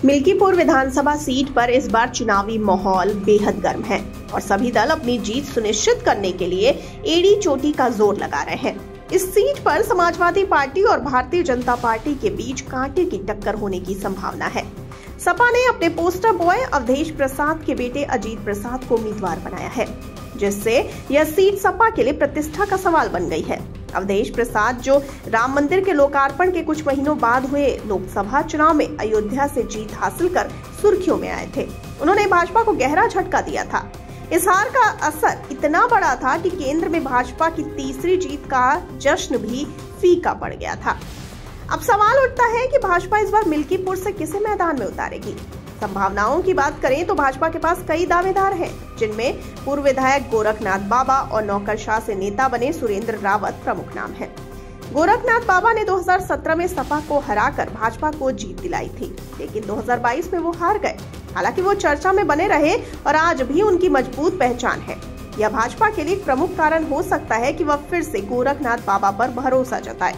मिल्कीपुर विधानसभा seat पर इस बार चुनावी माहौल बेहद गर्म है और सभी दल अपनी जीत सुनिश्चित करने के लिए एड़ी चोटी का जोर लगा रहे हैं। इस सीट पर समाजवादी पार्टी और भारतीय जनता पार्टी के बीच कांटे की टक्कर होने की संभावना है। सपा ने अपने पोस्टर बॉय अवधेश प्रसाद के बेटे अजीत प्रसाद को उम्मीदवार बनाया है, जिससे यह सीट सपा के लिए प्रतिष्ठा का सवाल बन गई है। अवधेश प्रसाद जो राम मंदिर के लोकार्पण के कुछ महीनों बाद हुए लोकसभा चुनाव में अयोध्या से जीत हासिल कर सुर्खियों में आए थे, उन्होंने भाजपा को गहरा झटका दिया था। इस हार का असर इतना बड़ा था कि केंद्र में भाजपा की तीसरी जीत का जश्न भी फीका पड़ गया था। अब सवाल उठता है कि भाजपा इस बार मिल्कीपुर से किसे मैदान में उतारेगी। संभावनाओं की बात करें तो भाजपा के पास कई दावेदार हैं, जिनमें पूर्व विधायक गोरखनाथ बाबा और नौकरशाह से नेता बने सुरेंद्र रावत प्रमुख नाम हैं। गोरखनाथ बाबा ने 2017 में सपा को हराकर भाजपा को जीत दिलाई थी, लेकिन 2022 में वो हार गए। हालांकि वो चर्चा में बने रहे और आज भी उनकी मजबूत पहचान है। यह भाजपा के लिए एक प्रमुख कारण हो सकता है कि वह फिर से गोरखनाथ बाबा पर भरोसा जताए।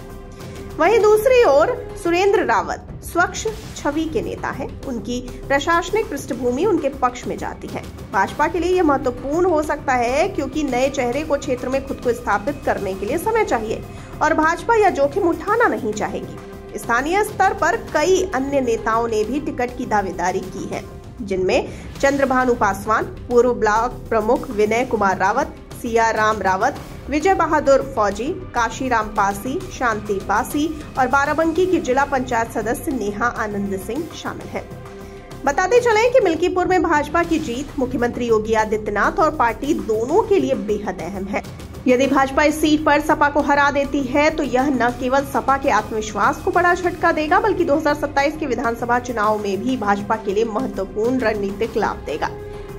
वहीं दूसरी ओर सुरेंद्र रावत स्वच्छ छवि के नेता हैं। उनकी प्रशासनिक पृष्ठभूमि उनके पक्ष में जाती है। भाजपा के लिए यह महत्वपूर्ण हो सकता है, क्योंकि नए चेहरे को क्षेत्र में खुद को स्थापित करने के लिए समय चाहिए और भाजपा यह जोखिम उठाना नहीं चाहेगी। स्थानीय स्तर पर कई अन्य नेताओं ने भी टिकट की दावेदारी की है, जिनमें चंद्रभानु पासवान, पूर्व ब्लॉक प्रमुख विनय कुमार रावत, सिया राम रावत, विजय बहादुर फौजी, काशीराम पासी, शांति पासी और बाराबंकी की जिला पंचायत सदस्य नेहा आनंद सिंह शामिल हैं। बताते चलें कि मिल्कीपुर में भाजपा की जीत मुख्यमंत्री योगी आदित्यनाथ और पार्टी दोनों के लिए बेहद अहम है। यदि भाजपा इस सीट पर सपा को हरा देती है तो यह न केवल सपा के आत्मविश्वास को बड़ा झटका देगा, बल्कि 2027 के विधानसभा चुनाव में भी भाजपा के लिए महत्वपूर्ण रणनीतिक लाभ देगा।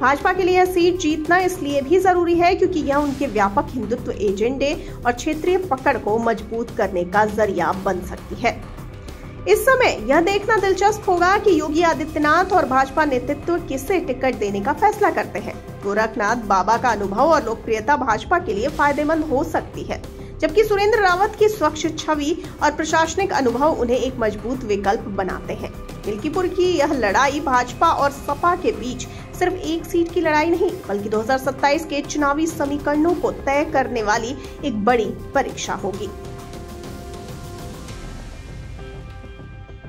भाजपा के लिए यह सीट जीतना इसलिए भी जरूरी है क्योंकि यह उनके व्यापक हिंदुत्व एजेंडे और क्षेत्रीय पकड़ को मजबूत करने का जरिया बन सकती है। इस समय यह देखना दिलचस्प होगा कि योगी आदित्यनाथ और भाजपा नेतृत्व किसे टिकट देने का फैसला करते हैं। गोरखनाथ बाबा का अनुभव और लोकप्रियता भाजपा के लिए फायदेमंद हो सकती है, जबकि सुरेंद्र रावत की स्वच्छ छवि और प्रशासनिक अनुभव उन्हें एक मजबूत विकल्प बनाते हैं। मिल्कीपुर की यह लड़ाई भाजपा और सपा के बीच सिर्फ एक सीट की लड़ाई नहीं, बल्कि 2027 के चुनावी समीकरणों को तय करने वाली एक बड़ी परीक्षा होगी।